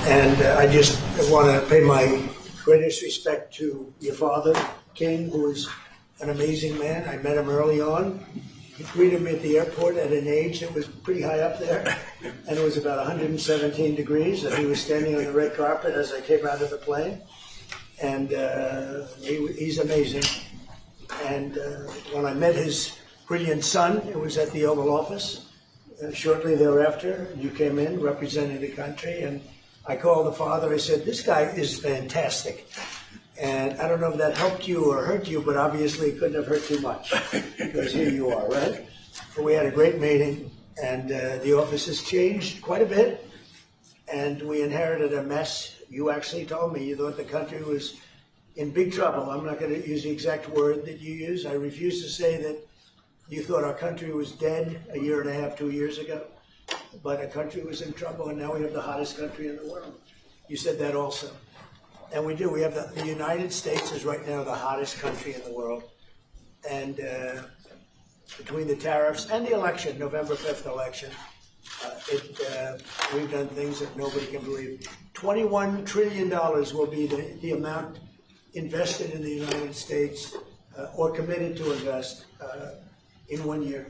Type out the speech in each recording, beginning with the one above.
And I just want to pay my greatest respect to your father, King, who is an amazing man. I met him early on. He greeted me at the airport at an age that was pretty high up there, and it was about 117 degrees, and he was standing on the red carpet as I came out of the plane. And he's amazing. And when I met his brilliant son, it was at the Oval Office. Shortly thereafter, you came in representing the country, and I called the father. I said, "This guy is fantastic." And I don't know if that helped you or hurt you, but obviously it couldn't have hurt too much, because here you are, right? But we had a great meeting, and the office has changed quite a bit, and we inherited a mess. You actually told me you thought the country was in big trouble. I'm not going to use the exact word that you use. I refuse to say that you thought our country was dead a year and a half, 2 years ago, but our country was in trouble, and now we have the hottest country in the world. You said that also. And we do. We have the United States is right now the hottest country in the world. And between the tariffs and the election, November 5th election, we've done things that nobody can believe. $21 trillion will be the amount invested in the United States or committed to invest in 1 year.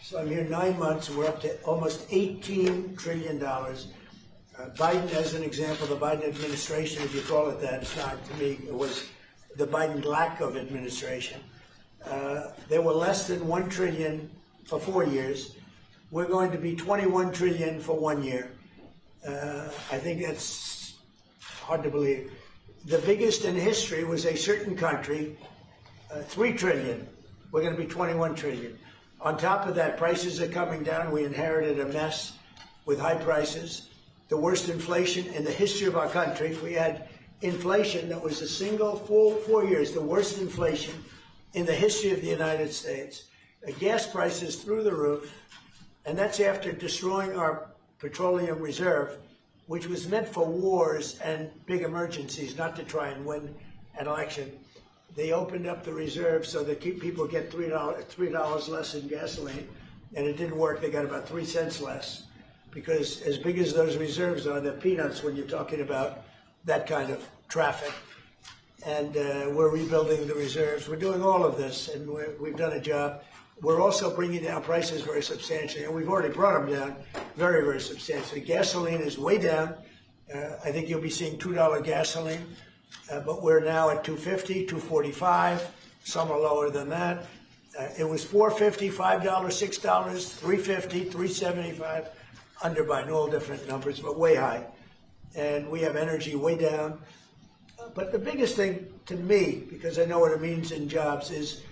So I'm here 9 months, and we're up to almost $18 trillion. Biden, as an example, the Biden administration, if you call it that, it's not to me, it was the Biden lack of administration. There were less than $1 trillion for 4 years. We're going to be $21 trillion for 1 year. I think that's hard to believe. The biggest in history was a certain country, $3 trillion. We're going to be $21 trillion. On top of that, prices are coming down. We inherited a mess with high prices. The worst inflation in the history of our country. We had inflation that was a single full 4 years, the worst inflation in the history of the United States. Gas prices through the roof, and that's after destroying our petroleum reserve, which was meant for wars and big emergencies, not to try and win an election. They opened up the reserve so that people get $3 less in gasoline, and it didn't work. They got about 3 cents less. Because as big as those reserves are, they're peanuts when you're talking about that kind of traffic. And we're rebuilding the reserves. We're doing all of this, and we've done a job. We're also bringing down prices very substantially, and we've already brought them down very, very substantially. Gasoline is way down. I think you'll be seeing $2 gasoline, but we're now at $2.50, $2.45. Some are lower than that. It was $4.50, $5, $6, $3.50, $3.75. Under Biden, all different numbers, but way high. And we have energy way down. But the biggest thing to me, because I know what it means in jobs, is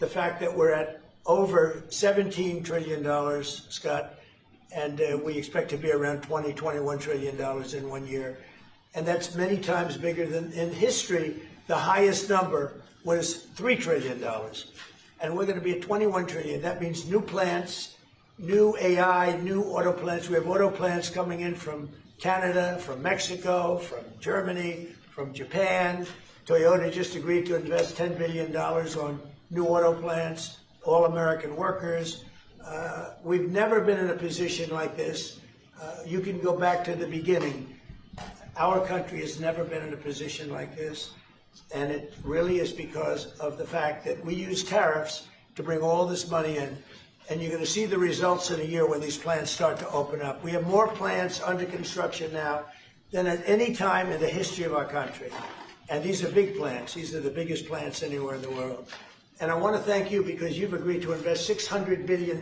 the fact that we're at over $17 trillion, Scott, and we expect to be around $21 trillion in 1 year. And that's many times bigger than in history. The highest number was $3 trillion. And we're going to be at $21 trillion. That means new plants, new AI, new auto plants. We have auto plants coming in from Canada, from Mexico, from Germany, from Japan. Toyota just agreed to invest $10 billion on new auto plants, all American workers. We've never been in a position like this. You can go back to the beginning. Our country has never been in a position like this. And it really is because of the fact that we use tariffs to bring all this money in. And you're going to see the results in a year when these plants start to open up. We have more plants under construction now than at any time in the history of our country. And these are big plants. These are the biggest plants anywhere in the world. And I want to thank you because you've agreed to invest $600 billion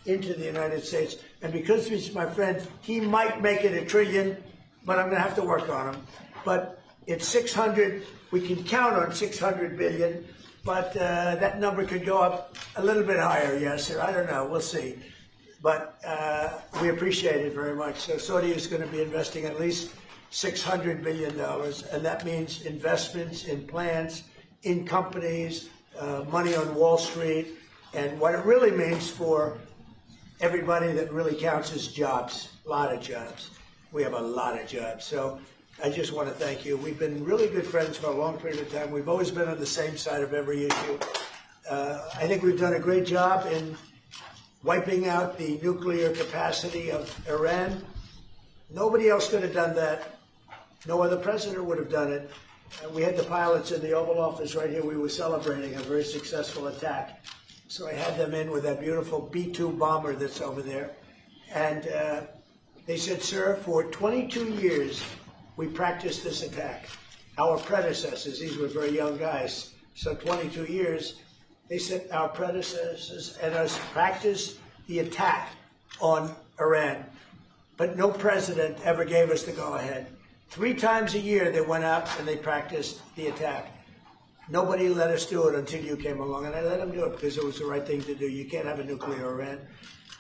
into the United States. And because he's my friend, he might make it $1 trillion, but I'm going to have to work on him. But it's 600. We can count on 600 billion. But that number could go up a little bit higher, yes, or I don't know. We'll see. But we appreciate it very much. So Saudi is going to be investing at least $600 billion, and that means investments in plants, in companies, money on Wall Street, and what it really means for everybody that really counts is jobs, a lot of jobs. We have a lot of jobs. So I just want to thank you. We've been really good friends for a long period of time. We've always been on the same side of every issue. I think we've done a great job in wiping out the nuclear capacity of Iran. Nobody else could have done that No other president would have done it. We had the pilots in the Oval Office right here. We were celebrating a very successful attack. So I had them in with that beautiful B-2 bomber that's over there. And they said, sir, for 22 years, we practiced this attack. Our predecessors, these were very young guys, so 22 years, they said our predecessors and us practiced the attack on Iran. But no president ever gave us the go-ahead. 3 times a year they went out and they practiced the attack. Nobody let us do it until you came along, and I let them do it because it was the right thing to do. You can't have a nuclear Iran.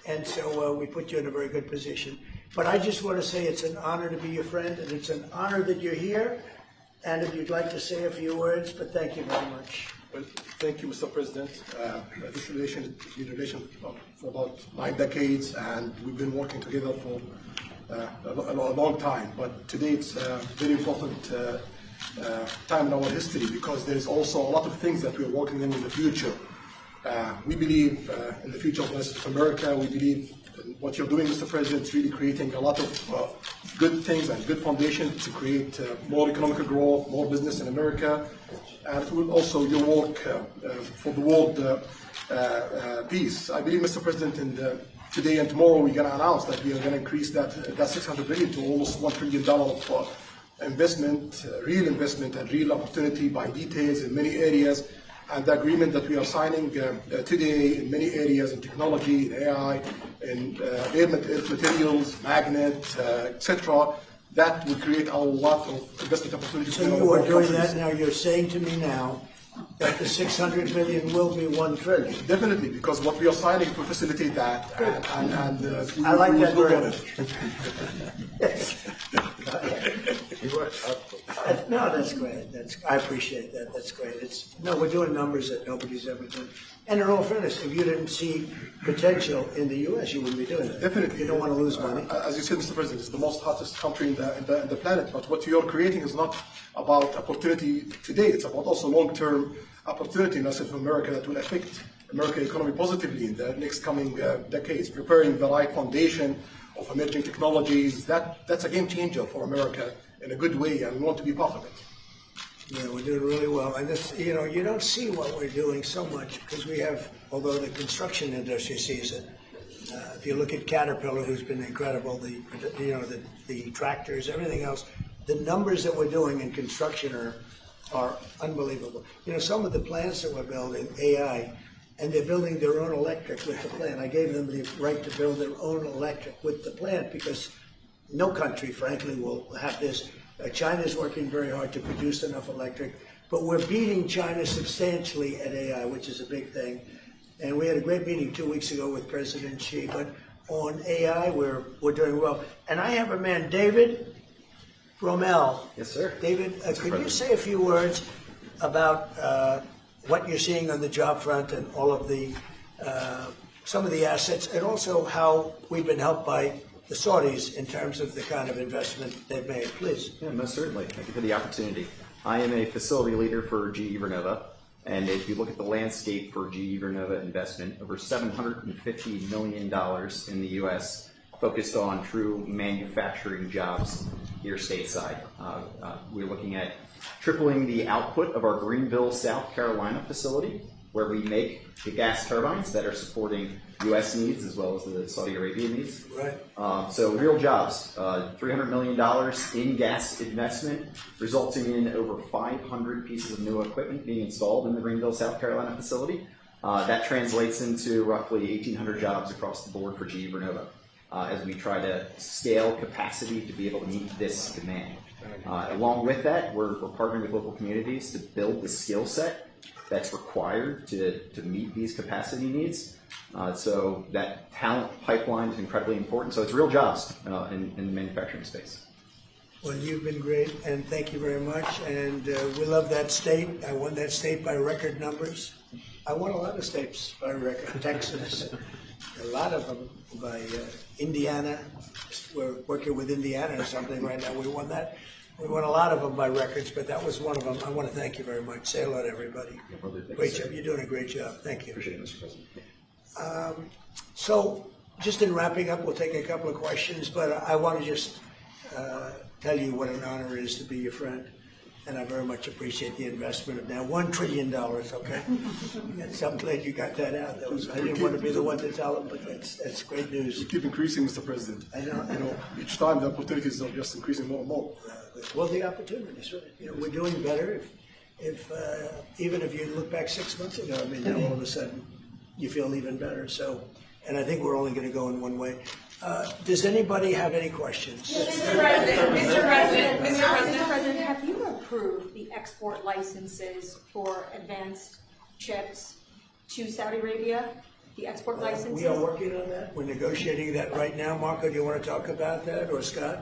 And so we put you in a very good position. But I just want to say it's an honor to be your friend, and it's an honor that you're here. And if you'd like to say a few words, but thank you very much. Well, thank you, Mr. President. This relation has been a relation for about 9 decades, and we've been working together for a long time. But today it's a very important time in our history because there is also a lot of things that we're working in the future. We believe in the future of America. We believe in what you're doing, Mr. President, is really creating a lot of good things and good foundation to create more economic growth, more business in America, and it will also your work for the world peace. I believe, Mr. President, today and tomorrow we're going to announce that we are going to increase that $600 billion to almost $1 trillion of investment, real investment and real opportunity by details in many areas. And the agreement that we are signing today in many areas in technology, in AI, in earth materials, magnet, etc., that will create a lot of investment opportunities. So you are doing that now. You're saying to me now that the $600 billion will be $1 trillion. Definitely, because what we are signing will facilitate that. And I like that very much. No, that's great. I appreciate that. That's great. We're doing numbers that nobody's ever done. And in all fairness, if you didn't see potential in the U.S., you wouldn't be doing it. Definitely. You don't want to lose money. As you said, Mr. President, it's the most hottest country in the planet. But what you're creating is not about opportunity today. It's about also long-term opportunity in South America that will affect American economy positively in the next coming decades, preparing the right foundation of emerging technologies. That's a game changer for America in a good way, and we want to be part of it. Yeah, we're doing really well. And this, you don't see what we're doing so much because we have, although the construction industry sees it. If you look at Caterpillar, who's been incredible, the tractors, everything else, the numbers that we're doing in construction are unbelievable. Some of the plants that we're building, AI, and they're building their own electric with the plant. I gave them the right to build their own electric with the plant because no country, frankly, will have this. China's working very hard to produce enough electric, but we're beating China substantially at AI, which is a big thing. And we had a great meeting 2 weeks ago with President Xi, but on AI, we're doing well. And I have a man, David Rommel. Yes, sir. David, could you say a few words about what you're seeing on the job front and all of the some of the assets, and also how we've been helped by the Saudis in terms of the kind of investment they've made, please. Yeah, most certainly. Thank you for the opportunity. I am a facility leader for GE Vernova, and if you look at the landscape for GE Vernova investment, over $750 million in the U.S. focused on true manufacturing jobs here stateside. We're looking at tripling the output of our Greenville, South Carolina facility, where we make the gas turbines that are supporting U.S. needs as well as the Saudi Arabia needs. Right. So real jobs, $300 million in gas investment, resulting in over 500 pieces of new equipment being installed in the Greenville, South Carolina facility. That translates into roughly 1,800 jobs across the board for GE Vernova as we try to scale capacity to be able to meet this demand. Along with that, we're partnering with local communities to build the skill set that's required to meet these capacity needs. So that talent pipeline is incredibly important. So it's real jobs in the manufacturing space. Well, you've been great, and thank you very much. And we love that state. I won that state by record numbers. I won a lot of states by record. Texas, a lot of them by Indiana. We're working with Indiana or something right now. We won that. We won a lot of them by records, but that was one of them. I want to thank you very much. Say hello to everybody. Great job. You're doing a great job. Thank you. Appreciate it, Mr. President. So just in wrapping up, we'll take a couple of questions, but I want to just tell you what an honor it is to be your friend. And I very much appreciate the investment of now $1 trillion, okay? And so I'm glad you got that out. I didn't want to be the one to tell them, but that's great news. We keep increasing, Mr. President. I know. Each time the opportunities are just increasing more and more. Well, the opportunities, right? We're doing better. If even if you look back 6 months ago, I mean, now all of a sudden you feel even better. So, and I think we're only going to go in one way. Does anybody have any questions? Mr. President, have you approved the export licenses for advanced chips to Saudi Arabia? The export licenses? We are working on that. We're negotiating that right now. Marco, do you want to talk about that, or Scott?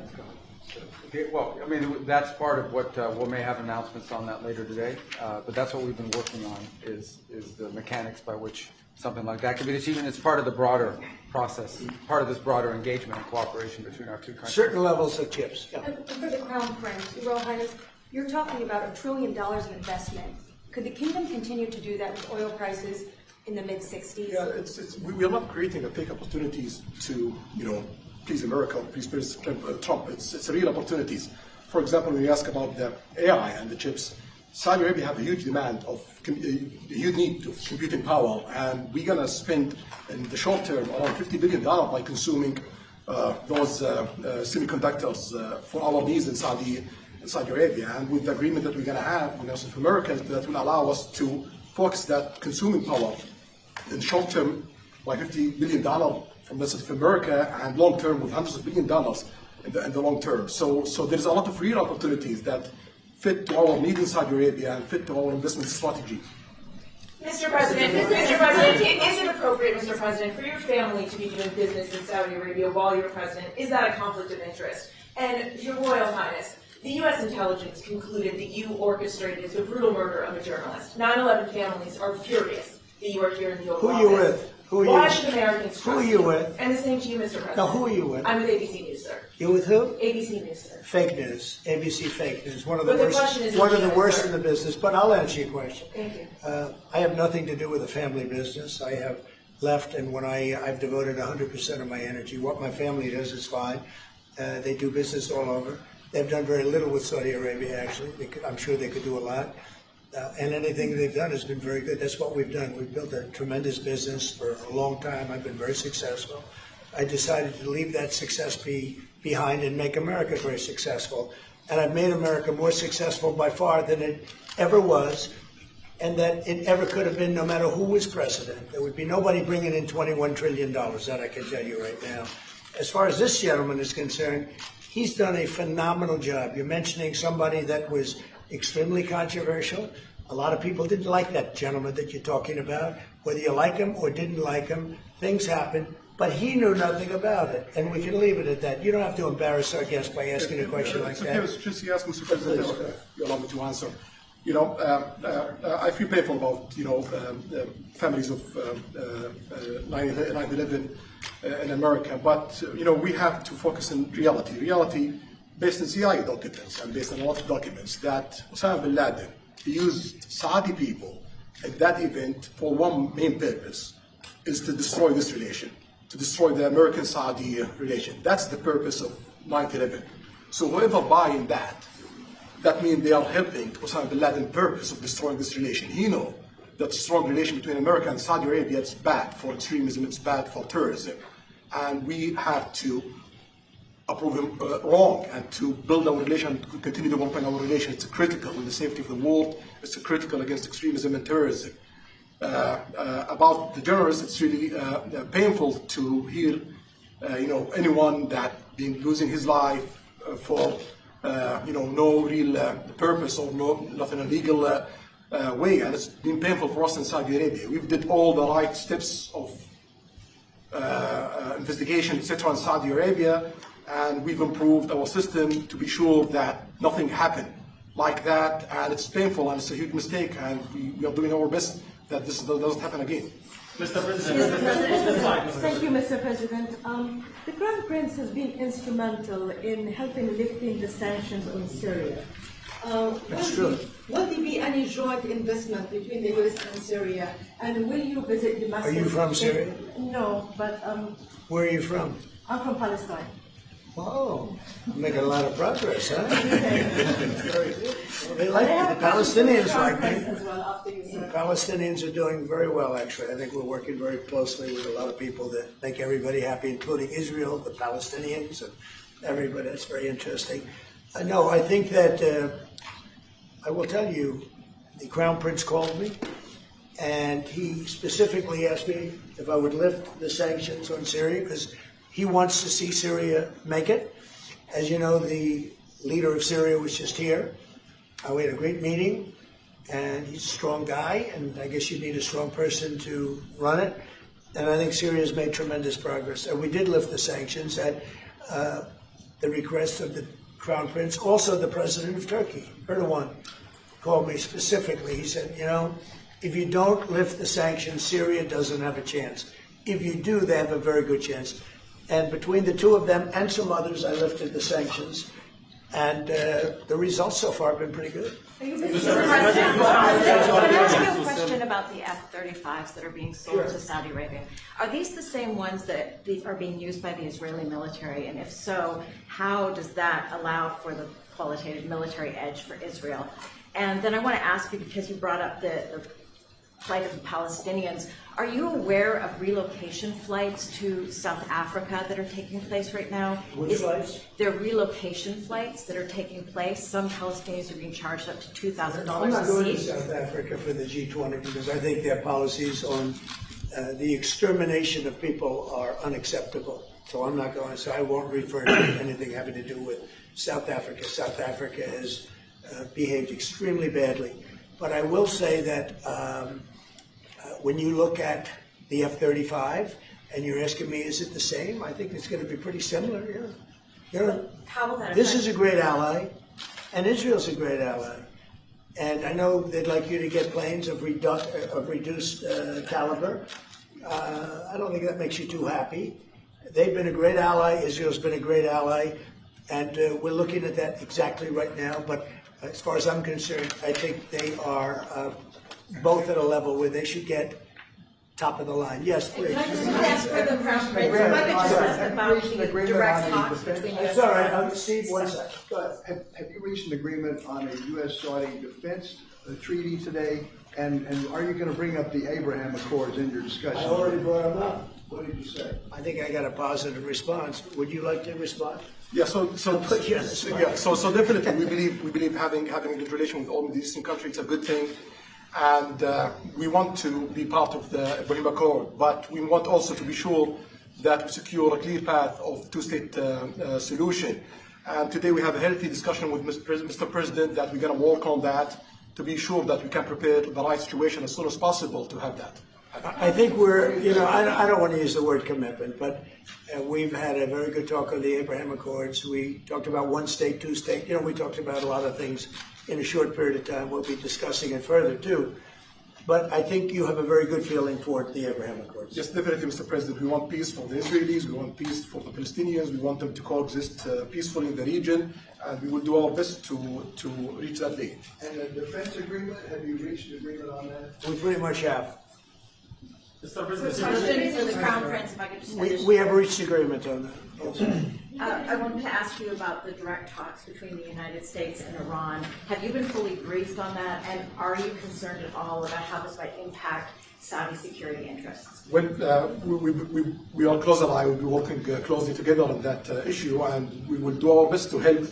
Okay, well, I mean, that's part of what we may have announcements on that later today. But that's what we've been working on is the mechanics by which something like that can be achieved. And it's part of the broader process, part of this broader engagement and cooperation between our two countries. Certain levels of chips. Yeah. And for the Crown Prince, Your Royal Highness, you're talking about $1 trillion of investment. Could the kingdom continue to do that with oil prices in the mid-60s? Yeah, we are not creating fake opportunities to, please America, please President Trump. It's real opportunities. For example, when you ask about the AI and the chips, Saudi Arabia have a huge demand a huge need of computing power, and we're going to spend in the short term around $50 billion by consuming those semiconductors for our needs in Saudi Arabia. And with the agreement that we're going to have with America, that will allow us to focus that consuming power in the short term by $50 billion from the of America, and long term with hundreds of billions of dollars in the long term. So there's a lot of real opportunities that fit to our need in Saudi Arabia and fit to our investment strategy. Mr. President, is it appropriate, Mr. President, for your family to be doing business in Saudi Arabia while you're president? Is that a conflict of interest? And Your Royal Highness, the U.S. intelligence concluded that you orchestrated the brutal murder of a journalist. 9/11 families are furious that you are here in the Oval Office. Who are you with? Why should Americans trust Who are you with? And the same to you, Mr. President. Now, who are you with? I'm with ABC News, sir. You with who? ABC News, sir. Fake news, ABC fake news, one of the But the worst, question is one of the legitimate, worst sir. in the business. But I'll answer your question. Thank you. I have nothing to do with the family business. I have left, and when I've devoted 100% of my energy. What my family does is fine. They do business all over. They've done very little with Saudi Arabia, actually. I'm sure they could do a lot. And anything they've done has been very good. That's what we've done. We've built a tremendous business for a long time. I've been very successful. I decided to leave that success behind and make America very successful. And I've made America more successful by far than it ever was, and that it ever could have been, no matter who was president. There would be nobody bringing in $21 trillion, that I can tell you right now. As far as this gentleman is concerned, he's done a phenomenal job. You're mentioning somebody that was extremely controversial. A lot of people didn't like that gentleman that you're talking about. Whether you like him or didn't like him, things happen. But he knew nothing about it, and we can leave it at that. You don't have to embarrass our guest by asking a question like that. Just ask Mr. President, if you allow me to answer. I feel painful about the families of 9/11 in America, but we have to focus on reality. Reality based on CIA documents and based on a lot of documents that Osama bin Laden used Saudi people at that event for one main purpose, is to destroy this relation, to destroy the American-Saudi relation. That's the purpose of 9/11. So whoever buying that means they are helping Osama bin Laden's purpose of destroying this relation. He knows that strong relation between America and Saudi Arabia is bad for extremism, it's bad for terrorism. And we have to approve him wrong and to build our relation, to continue developing our relation. It's critical in the safety of the world. It's critical against extremism and terrorism. About the journalists, it's really painful to hear, anyone that been losing his life for, no real purpose or nothing illegal way, and it's been painful for us in Saudi Arabia. We've did all the right steps of investigation, etc., in Saudi Arabia, and we've improved our system to be sure that nothing happened like that, and it's painful and it's a huge mistake, and we are doing our best that this doesn't happen again. Mr. President, Thank you, Mr. President. The Crown Prince has been instrumental in helping lifting the sanctions on Syria. That's true. Will there be any joint investment between the U.S. and Syria? And will you visit Damascus? Are you from Syria? No, but Where are you from? I'm from Palestine. Oh, making a lot of progress, huh? Very good. Well, they like me. The Palestinians like me. As well after you, The sir. Palestinians are doing very well, actually. I think we're working very closely with a lot of people that make everybody happy, including Israel, the Palestinians, and everybody. That's very interesting. No, I think that I will tell you, the Crown Prince called me, and he specifically asked me if I would lift the sanctions on Syria, because he wants to see Syria make it. As you know, the leader of Syria was just here. We had a great meeting, and he's a strong guy, and I guess you need a strong person to run it. And I think Syria's made tremendous progress. And we did lift the sanctions at the request of the Crown Prince. Also, the President of Turkey, Erdogan, called me specifically. He said, you know, if you don't lift the sanctions, Syria doesn't have a chance. If you do, they have a very good chance. And between the two of them and some others, I lifted the sanctions. And the results so far have been pretty good. Mr. President, I have a question about the F-35s that are being sold to Saudi Arabia. Are these the same ones that are being used by the Israeli military? And if so, how does that allow for the qualitative military edge for Israel? And then I want to ask you, because you brought up the plight of the Palestinians, are you aware of relocation flights to South Africa that are taking place right now? Which flights? There are relocation flights that are taking place. Some Palestinians are being charged up to $2,000 I'm not a going to seat. South Africa for the G20 because I think their policies on the extermination of people are unacceptable. So I'm not going, so I won't refer to anything having to do with South Africa. South Africa has behaved extremely badly. But I will say that when you look at the F-35 and you're asking me, is it the same? I think it's going to be pretty similar, yeah. You know, How will that this affect- is a great ally, and Israel's a great ally. And I know they'd like you to get planes of reduced caliber. I don't think that makes you too happy. They've been a great ally. Israel's been a great ally. And we're looking at that exactly right now. But as far as I'm concerned, I think they are both at a level where they should get top of the line. Yes, please. Can I just ask for the Crown Prince, if I could just ask about the direct talks between That's U.S. all right. Steve, one second. Go ahead. Have you reached an agreement on a U.S.-Saudi defense treaty today? And are you going to bring up the Abraham Accords in your discussion? I already brought them up. What did you say? I think I got a positive response. Would you like to respond? Yeah, so put you on the spot. yeah, so definitely we believe having a good relation with all Middle Eastern countries is a good thing, and we want to be part of the Abraham Accord, but we want also to be sure that we secure a clear path of two-state solution. And today we have a healthy discussion with Mr. President that we're going to work on that to be sure that we can prepare the right situation as soon as possible to have that. I think we're, you know, I don't want to use the word commitment, but we've had a very good talk on the Abraham Accords. We talked about one state, two state. You know, we talked about a lot of things in a short period of time. We'll be discussing it further too. But I think you have a very good feeling toward the Abraham Accords. Yes, definitely, Mr. President. We want peace for the Israelis. We want peace for the Palestinians. We want them to coexist peacefully in the region, and we will do our best to reach that day. And the defense agreement, have you reached an agreement on that? We pretty much have. Question for the Crown Prince, if I could just finish. We have reached agreement on that. Yes. I wanted to ask you about the direct talks between the United States and Iran. Have you been fully briefed on that, and are you concerned at all about how this might impact Saudi security interests? Well, we are close ally. We'll be working closely together on that issue, and we will do our best to help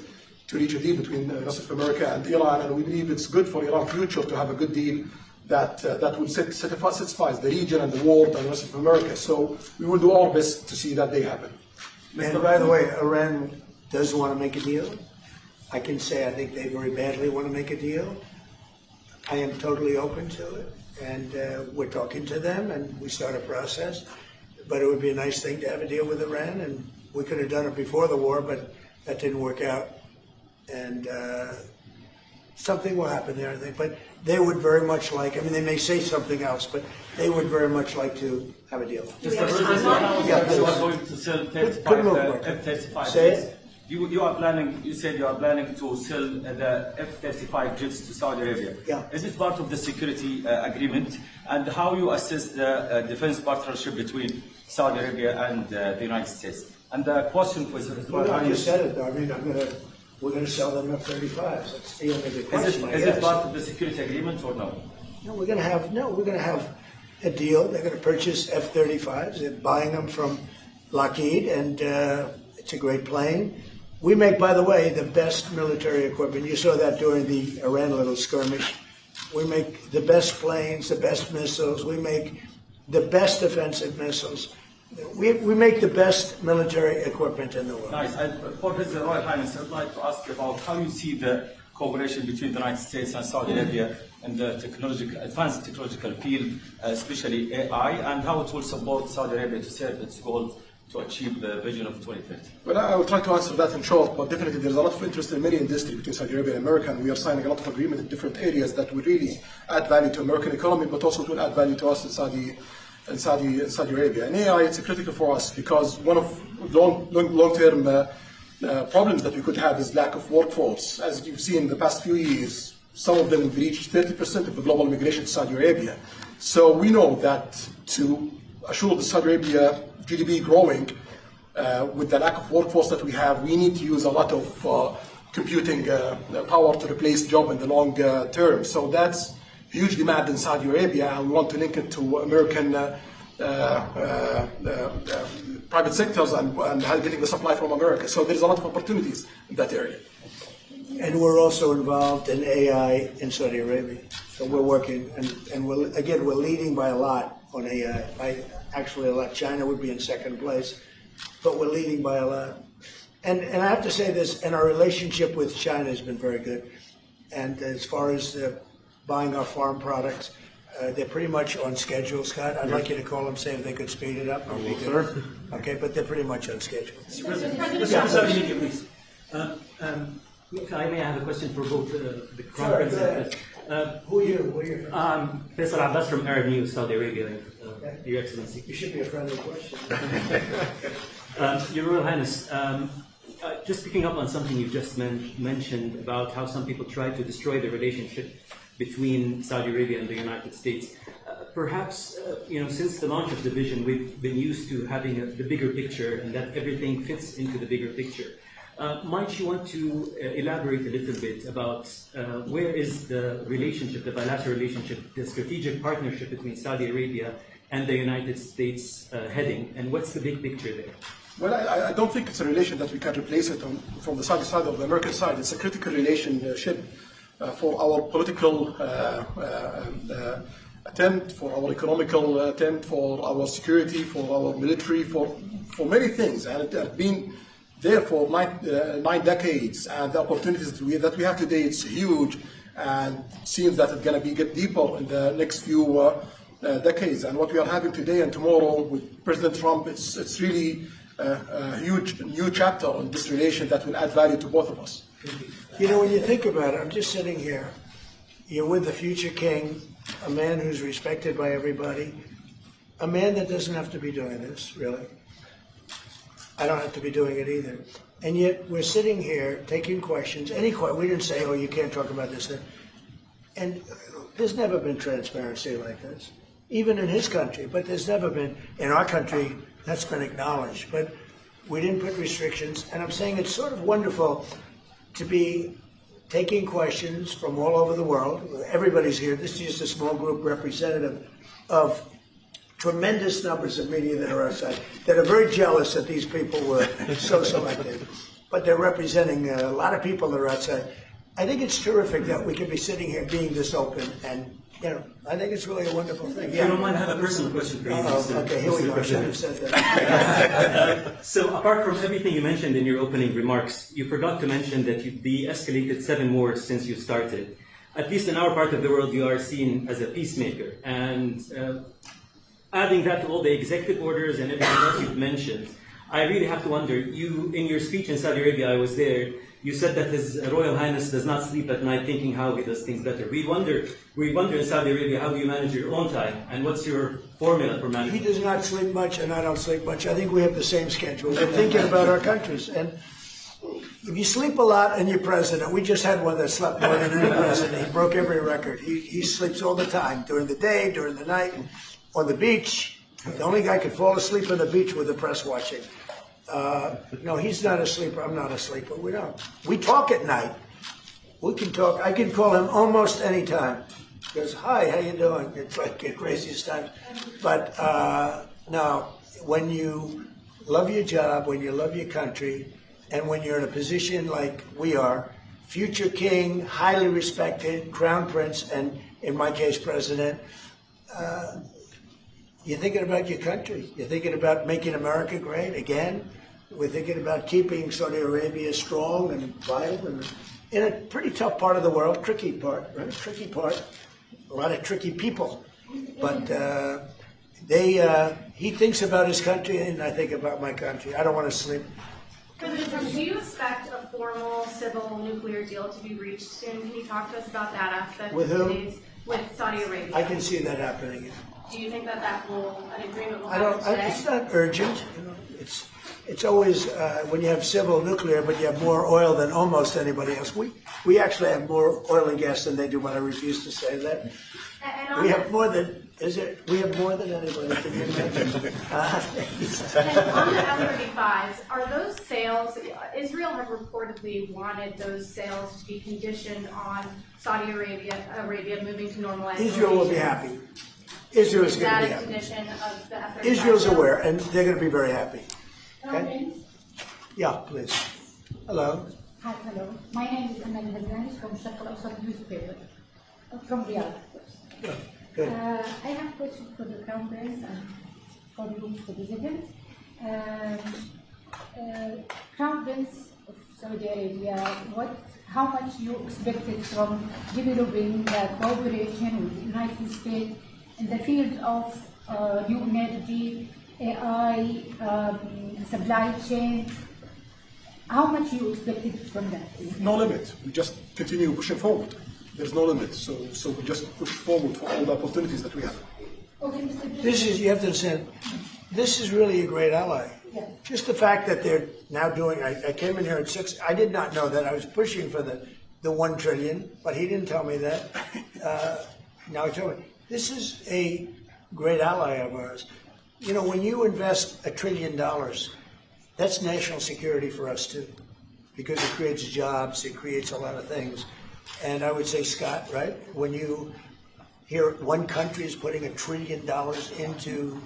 to reach a deal between the rest of America and Iran. And we believe it's good for Iran's future to have a good deal that will satisfy the region and the world and the rest of America. So we will do our best to see that day happen. And by the way, Iran does want to make a deal. I can say I think they very badly want to make a deal. I am totally open to it, and we're talking to them, and we start a process. But it would be a nice thing to have a deal with Iran, and we could have done it before the war, but that didn't work out. And something will happen there, I think. But they would very much like, I mean, they may say something else, but they would very much like to have a deal. Mr. President, you are going to sell 35 F-35 Say jets. it. You said you are planning to sell the F-35 jets to Saudi Arabia. Yeah. Is it part of the security agreement? And how you assess the defense partnership between Saudi Arabia and the United States? And the question was, Well, I just said it, though. I mean, we're gonna sell them F-35s. That's the only big question. is it part of the security agreement or no? No, we're gonna have a deal. They're gonna purchase F-35s. They're buying them from Lockheed, and it's a great plane. We make, by the way, the best military equipment. You saw that during the Iran little skirmish. We make the best planes, the best missiles. We make the best offensive missiles. We make the best military equipment in the world. Nice. For His Royal Highness, I'd like to ask about how you see the cooperation between the United States and Saudi Arabia in the advanced technological field, especially AI, and how it will support Saudi Arabia to serve its goals to achieve the vision of 2030. Well, I will try to answer that in short, but definitely there's a lot of interest in many industries between Saudi Arabia and America, and we are signing a lot of agreements in different areas that will really add value to American economy, but also will add value to us in Saudi Arabia. And AI, it's critical for us because one of long-term problems that we could have is lack of workforce. As you've seen in the past few years, some of them have reached 30% of the global migration to Saudi Arabia. So we know that to assure the Saudi Arabia GDP growing, with the lack of workforce that we have, we need to use a lot of computing power to replace job in the long term. So that's huge demand in Saudi Arabia, and we want to link it to American private sectors and getting the supply from America. So there's a lot of opportunities in that area. And we're also involved in AI in Saudi Arabia. So we're working, and we're leading by a lot on AI. Actually, a lot. China would be in second place, but we're leading by a lot. And I have to say this, and our relationship with China has been very good. And as far as buying our farm products, they're pretty much on schedule, Scott. I'd like you to call them, say if they could speed it up. Sure. Okay, but they're pretty much on schedule. President, please. I may have a question for both the Crown Prince and Who are you? Where are you from? Faisal Abbas from Arab News, Saudi Arabia, Your Excellency. You should be a friendly question. Your Royal Highness, just picking up on something you just mentioned about how some people try to destroy the relationship between Saudi Arabia and the United States. Perhaps, since the launch of the vision, we've been used to having the bigger picture and that everything fits into the bigger picture. Might you want to elaborate a little bit about where is the relationship, the bilateral relationship, the strategic partnership between Saudi Arabia and the United States heading, and what's the big picture there? Well, I don't think it's a relation that we can replace it from the Saudi side or the American side. It's a critical relationship for our political attempt, for our economical attempt, for our security, for our military, for many things. And it has been there for 9 decades, and the opportunities that we have today, it's huge, and seems that it's going to get deeper in the next few decades. And what we are having today and tomorrow with President Trump, it's really a huge new chapter in this relation that will add value to both of us. When you think about it, I'm just sitting here. You're with the future king, a man who's respected by everybody, a man that doesn't have to be doing this, really. I don't have to be doing it either. And yet we're sitting here taking questions, we didn't say, oh, you can't talk about this thing. And there's never been transparency like this, even in his country, but there's never been, in our country, that's been acknowledged. But we didn't put restrictions, and I'm saying it's sort of wonderful to be taking questions from all over the world. Everybody's here. This is just a small group representative of tremendous numbers of media that are outside, that are very jealous that these people were so selected. But they're representing a lot of people that are outside. I think it's terrific that we can be sitting here being this open, and I think it's really a wonderful thing. If you don't mind, I have a personal question for you. Okay, here we go. I should have said that. So apart from everything you mentioned in your opening remarks, you forgot to mention that you've de-escalated 7 wars since you started. At least in our part of the world, you are seen as a peacemaker. And adding that to all the executive orders and everything else you've mentioned, I really have to wonder, in your speech in Saudi Arabia, I was there, you said that His Royal Highness does not sleep at night thinking how he does things better. We wonder in Saudi Arabia, how do you manage your own time, and what's your formula for managing? He does not sleep much, and I don't sleep much. I think we have the same schedule. We're thinking about our countries. And if you sleep a lot and you're president, we just had one that slept more than any president. He broke every record. He sleeps all the time, during the day, during the night, on the beach. The only guy could fall asleep on the beach with the press watching. No, he's not a sleeper. I'm not a sleeper. We don't. We talk at night. We can talk. I can call him almost any time. He goes, hi, how you doing? It's like the craziest times. But no, when you love your job, when you love your country, and when you're in a position like we are, future king, highly respected, crown prince, and in my case, president, you're thinking about your country. You're thinking about making America great again. We're thinking about keeping Saudi Arabia strong and vital and in a pretty tough part of the world, tricky part, right? Tricky part, a lot of tricky people. But he thinks about his country and I think about my country. I don't want to sleep. President Trump, do you expect a formal civil nuclear deal to be reached soon? Can you talk to us about that aspect? With who? With Saudi Arabia. I can see that happening. Do you think that an agreement will happen today? It's not urgent. You know, it's always when you have civil nuclear, but you have more oil than almost anybody else. We actually have more oil and gas than they do, but I refuse to say that. We have more than. We have more than anybody. Can you imagine? And on the F-35s, are those sales? Israel have reportedly wanted those sales to be conditioned on Saudi Arabia moving to normalized Israel will be happy. Israel's going to be happy. Condition of the F-35 Israel's sales? aware, and they're going to be very happy. Okay? Okay. Yeah, please. Hello. Hi, hello. My name is Ahmed Hazani from Sharq al-Awsat newspaper, from Riyadh. Good. I have a question for the Crown Prince and for you, Mr. President. Crown Prince of Saudi Arabia, how much you expected from developing the cooperation with the United States in the field of new energy, AI, supply chain? How much you expected from that? No limit. We just continue pushing forward. There's no limit. So we just push forward for all the opportunities that we have. Okay, Mr. President. This is, you have to understand, this is really a great ally. Yeah. Just the fact that they're now doing, I came in here at 6, I did not know that. I was pushing for the 1 trillion, but he didn't tell me that. Now he told me. This is a great ally of ours. You know, when you invest $1 trillion, that's national security for us too, because it creates jobs, it creates a lot of things. And I would say, Scott, right, when you hear one country is putting $1 trillion into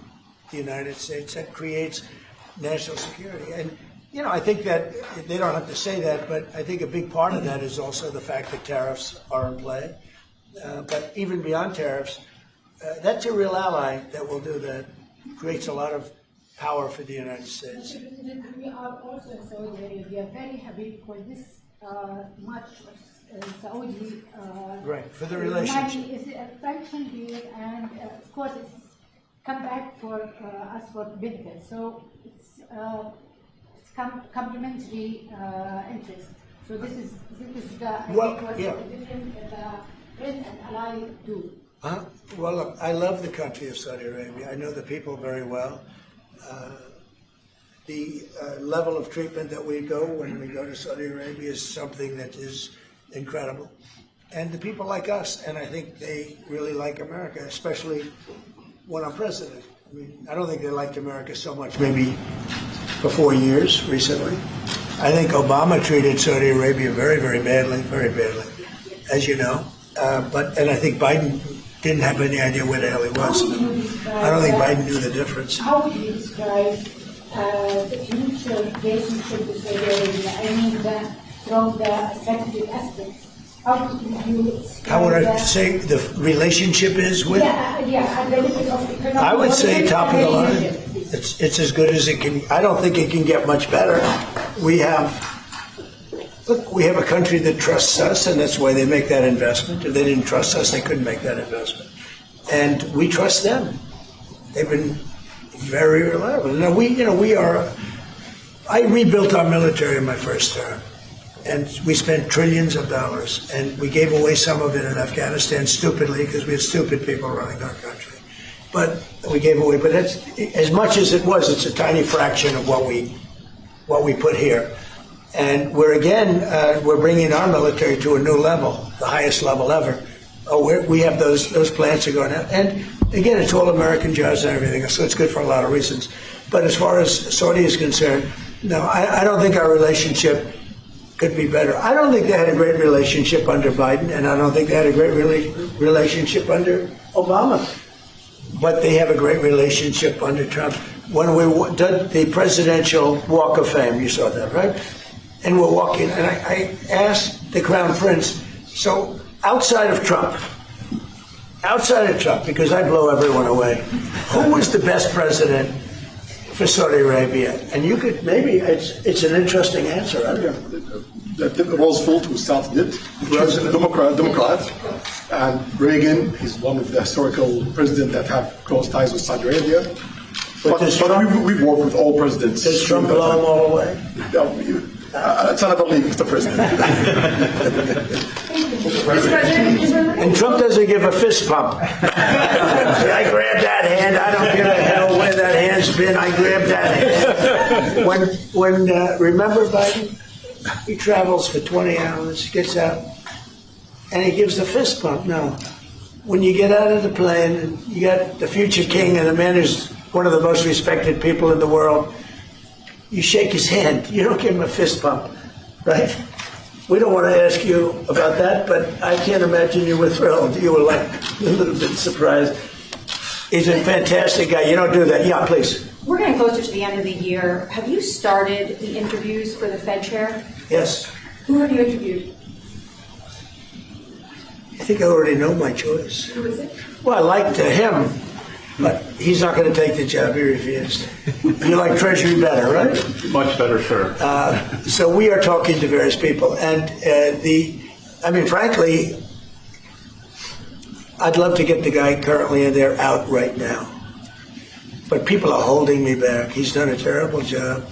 the United States, that creates national security. And, you know, I think that they don't have to say that, but I think a big part of that is also the fact that tariffs are in play. But even beyond tariffs, that's a real ally that will do that, creates a lot of power for the United States. Mr. President, we are also in Saudi Arabia very happy for this much of Saudi right, for the relationship. money is a function here, and of course it's come back for us for benefit. So it's complementary interest. So this is the what different friends and ally do. Well, look, I love the country of Saudi Arabia. I know the people very well. The level of treatment that we go when we go to Saudi Arabia is something that is incredible. And the people like us, and I think they really like America, especially when I'm president. I mean, I don't think they liked America so much maybe for 4 years recently. I think Obama treated Saudi Arabia very, very badly, as you know. And I think Biden didn't have any idea where the hell he was. I don't think Biden knew the difference. How would you describe the future relationship with Saudi Arabia? I mean, from the strategic aspects. How would I say the relationship is with? Yeah, and the level of economic. I would say top of the line. It's as good as it can. I don't think it can get much better. We have a country that trusts us, and that's why they make that investment. If they didn't trust us, they couldn't make that investment. And we trust them. They've been very reliable. Now I rebuilt our military in my first term. And we spent trillions of dollars, and we gave away some of it in Afghanistan stupidly because we had stupid people running our country. But we gave away. But that's, as much as it was, it's a tiny fraction of what we put here. And we're bringing our military to a new level, the highest level ever. We have those plants are going out, and again, it's all American jobs and everything, so it's good for a lot of reasons. But as far as Saudi is concerned, No, I don't think our relationship could be better. I don't think they had a great relationship under Biden, and I don't think they had a great relationship under Obama. But they have a great relationship under Trump. When we did the presidential Walk of Fame, you saw that, right? And we're walking, and I asked the Crown Prince, so outside of Trump, because I blow everyone away, who was the best president for Saudi Arabia? And you could, maybe it's an interesting answer. I don't know. Roosevelt, who started it, President Democrat, and Reagan is one of the historical presidents that have close ties with Saudi Arabia. But we've worked with all presidents. Does Trump blow them all away? It's not about me, Mr. President. And Trump doesn't give a fist pump. I grabbed that hand. I don't give a hell where that hand's been. I grabbed that hand. Remember Biden? He travels for 20 hours, gets out, and he gives a fist pump. No. When you get out of the plane, and you got the future king and the man who's one of the most respected people in the world, you shake his hand. You don't give him a fist pump, right? We don't want to ask you about that, but I can't imagine you were thrilled. You were like a little bit surprised. He's a fantastic guy. You don't do that. Yeah, please. We're getting closer to the end of the year. Have you started the interviews for the Fed chair? Yes. Who have you interviewed? I think I already know my choice. Who is it? Well, I liked him, but he's not going to take the job. He refused. You like Treasury better, right? Much better, sir. So we are talking to various people, and frankly, I'd love to get the guy currently in there out right now. But people are holding me back. He's done a terrible job,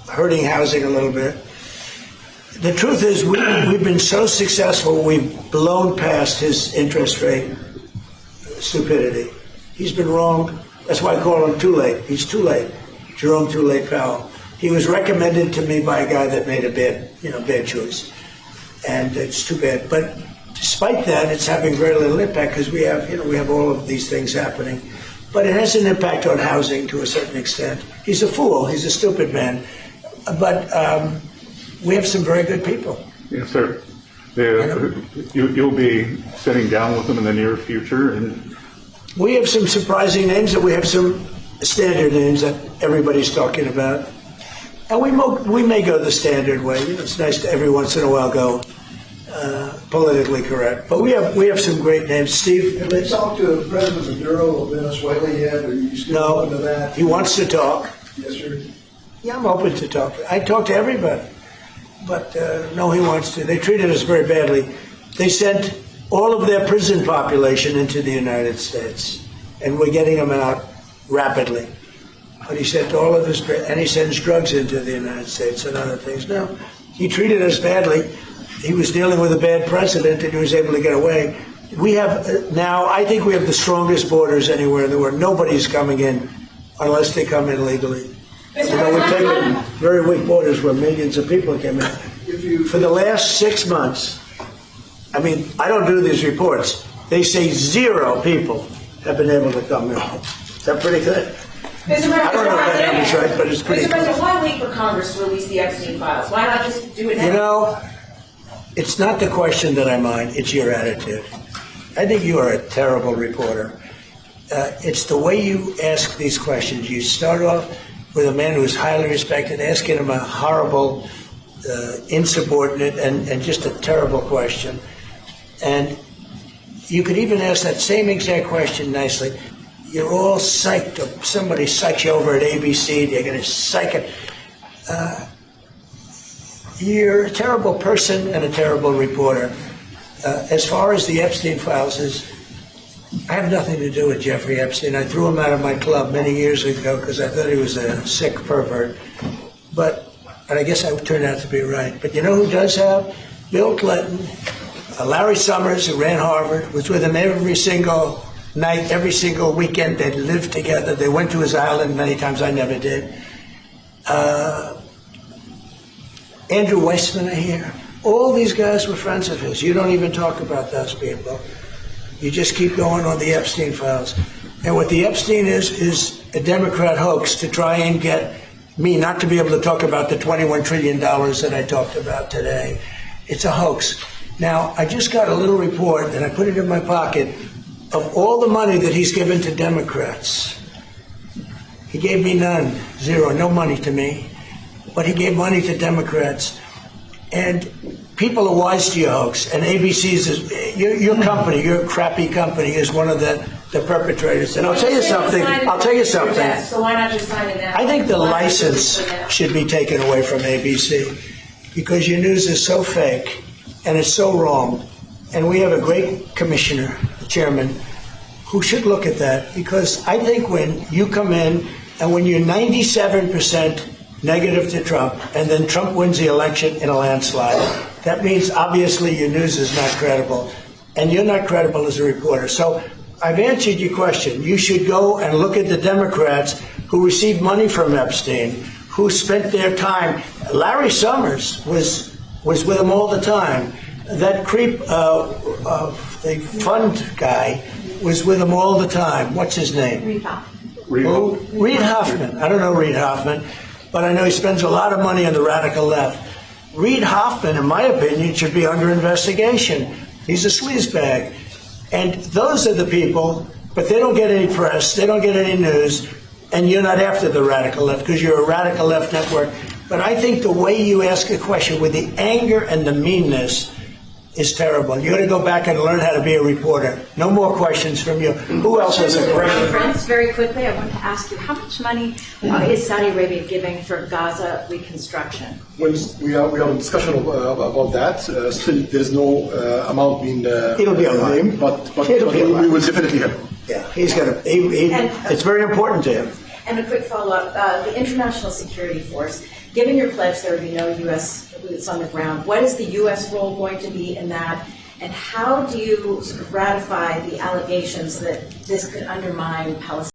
hurting housing a little bit. The truth is, we've been so successful, we've blown past his interest rate stupidity. He's been wrong. That's why I call him too late. He's too late. Jerome Too Late Powell. He was recommended to me by a guy that made a bad choice. And it's too bad. But despite that, it's having very little impact because we have all of these things happening. But it has an impact on housing to a certain extent. He's a fool. He's a stupid man. But we have some very good people. Yes, sir. You'll be sitting down with them in the near future, and we have some surprising names, and we have some standard names that everybody's talking about. And we may go the standard way. It's nice to every once in a while go politically correct. But we have some great names. Steve, have you talked to President Maduro of Venezuela yet? Are you still open to that? He wants to talk. Yes, sir. Yeah, I'm open to talk. I talk to everybody. But no, he wants to. They treated us very badly. They sent all of their prison population into the United States, and we're getting them out rapidly. But he sent all of his, and he sends drugs into the United States and other things. No, he treated us badly. He was dealing with a bad president, and he was able to get away. We have now, I think we have the strongest borders anywhere in the world. Nobody's coming in unless they come in legally. We've taken very weak borders where millions of people came in. For the last 6 months, I don't do these reports. They say 0 people have been able to come in. Is that pretty good? I don't know if that number's right, but it's pretty good. Mr. President, why wait for Congress to release the Epstein files? Why not just do it now? It's not the question that I mind, it's your attitude. I think you are a terrible reporter. It's the way you ask these questions. You start off with a man who's highly respected, asking him a horrible, insubordinate, and just a terrible question. And you could even ask that same exact question nicely. You're all psyched up. Somebody psychs you over at ABC. They're going to psych it. You're a terrible person and a terrible reporter. As far as the Epstein files I have nothing to do with Jeffrey Epstein. I threw him out of my club many years ago because I thought he was a sick pervert. And I guess I turned out to be right. But you know who does have? Bill Clinton, Larry Summers, who ran Harvard, was with him every single night, every single weekend. They lived together. They went to his island many times. I never did. Andrew Weissman, I hear. All these guys were friends of his. You don't even talk about those people. You just keep going on the Epstein files. And what the Epstein is a Democrat hoax to try and get me not to be able to talk about the $21 trillion that I talked about today. It's a hoax. Now, I just got a little report, and I put it in my pocket, of all the money that he's given to Democrats. He gave me none, zero, no money to me, but he gave money to Democrats. And people are wise to your hoax, and ABC's is, your company, your crappy company, is one of the perpetrators. And I'll tell you something. So why not just sign it now? I think the license should be taken away from ABC because your news is so fake and it's so wrong. And we have a great commissioner, chairman, who should look at that, because I think when you come in and when you're 97% negative to Trump and then Trump wins the election in a landslide, that means obviously your news is not credible and you're not credible as a reporter. So I've answered your question. You should go and look at the Democrats who received money from Epstein, who spent their time. Larry Summers was with him all the time. That creep, the fund guy, was with him all the time. What's his name? Reid Hoffman. Reid Hoffman. I don't know Reid Hoffman, but I know he spends a lot of money on the radical left. Reid Hoffman, in my opinion, should be under investigation. He's a sleazebag. And those are the people, but they don't get any press, they don't get any news, and you're not after the radical left because you're a radical left network. But I think the way you ask a question with the anger and the meanness is terrible. You got to go back and learn how to be a reporter. No more questions from you. Who else has a question? Friends, very quickly, I want to ask you, how much money is Saudi Arabia giving for Gaza reconstruction? Well, we have a discussion about that. Still, there is no amount being It'll be a lot. named, but we will definitely help. Yeah, he's got to. It's very important to him. And a quick follow-up, the International Security Force, given your pledge there would be no U.S. boots on the ground, what is the U.S. role going to be in that, and how do you sort of ratify the allegations that this could undermine Palestine?